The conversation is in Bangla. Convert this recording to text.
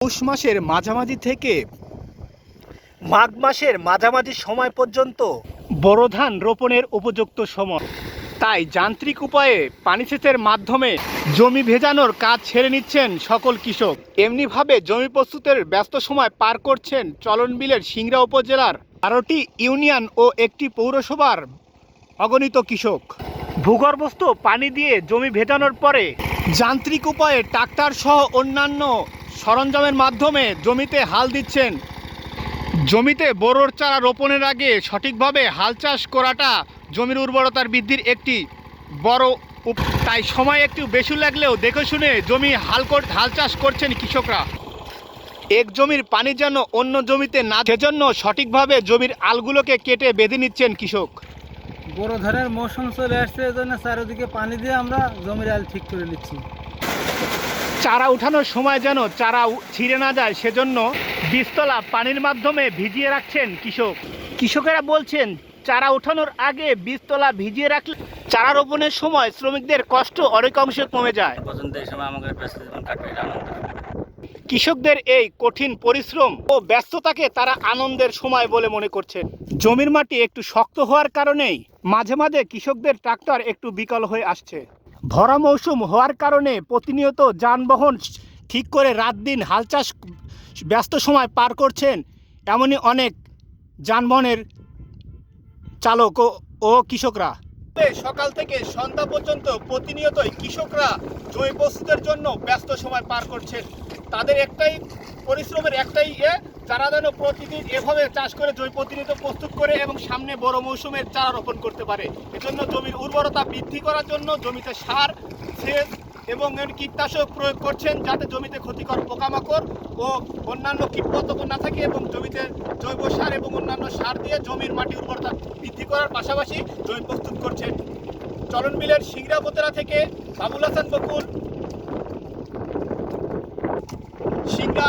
পৌষ মাসের মাঝামাঝি থেকে মাঘ মাসের মাঝামাঝি সময় পর্যন্ত বোরো ধান রোপণের উপযুক্ত সময়। তাই যান্ত্রিক উপায়ে পানি সেচের মাধ্যমে জমি ভেজানোর কাজ ছেড়ে নিচ্ছেন সকল কৃষক। এমনিভাবে জমি প্রস্তুতের ব্যস্ত সময় পার করছেন চলনবিলের সিংড়া উপজেলার 12টি ইউনিয়ন ও একটি পৌরসভার অগণিত কৃষক। ভূগর্ভস্থ পানি দিয়ে জমি ভেজানোর পরে যান্ত্রিক উপায়ে ট্রাক্টর সহ অন্যান্য সরঞ্জামের মাধ্যমে জমিতে হাল দিচ্ছেন। জমিতে বোরোর চারা রোপণের আগে সঠিকভাবে হাল চাষ করাটা জমির উর্বরতার বৃদ্ধির একটি বড় তাই সময় একটু বেশি লাগলেও দেখে শুনে জমি হাল চাষ করছেন কৃষকরা। এক জমির পানি যেন অন্য জমিতে না, সেজন্য সঠিকভাবে জমির আলগুলোকে কেটে বেঁধে নিচ্ছেন কৃষক। বড় ধানের মৌসুম চলে আসছে, এজন্য চারিদিকে পানি দিয়ে আমরা জমির আল ঠিক করে নিচ্ছি। চারা উঠানোর সময় যেন চারা ছিঁড়ে না যায়, সেজন্য বীজতলা পানির মাধ্যমে ভিজিয়ে রাখছেন কৃষক। কৃষকেরা বলছেন চারা উঠানোর আগে বীজতলা ভিজিয়ে রাখলে চারা রোপণের সময় শ্রমিকদের কষ্ট অনেকাংশে কমে যায়। কৃষকদের এই কঠিন পরিশ্রম ও ব্যস্ততাকে তারা আনন্দের সময় বলে মনে করছেন। জমির মাটি একটু শক্ত হওয়ার কারণেই মাঝে মাঝে কৃষকদের ট্রাক্টর একটু বিকল হয়ে আসছে। ভরা মৌসুম হওয়ার কারণে প্রতিনিয়ত যানবাহন ঠিক করে রাত দিন হাল চাষ ব্যস্ত সময় পার করছেন এমনই অনেক যানবাহনের চালক ও কৃষকরা। সকাল থেকে সন্ধ্যা পর্যন্ত প্রতিনিয়তই কৃষকরা জমি প্রস্তুতের জন্য ব্যস্ত সময় পার করছেন। তাদের একটাই পরিশ্রমের একটাই যারা যেন প্রতিদিন এভাবে চাষ করে জমি প্রতিনিয়ত প্রস্তুত করে এবং সামনে বড় মৌসুমের চারা রোপণ করতে পারে। এজন্য জমির উর্বরতা বৃদ্ধি করার জন্য জমিতে সার, সেচ এবং কীটনাশক প্রয়োগ করছেন, যাতে জমিতে ক্ষতিকর পোকামাকড় ও অন্যান্য কীটপতঙ্গ না থাকে, এবং জমিতে জৈব সার এবং অন্যান্য সার দিয়ে জমির মাটি উর্বরতা বৃদ্ধি করার পাশাপাশি জমি প্রস্তুত করছেন। চলনবিলের সিংড়া উপজেলা থেকে বাবুল হাসান বকুল, সিংড়া।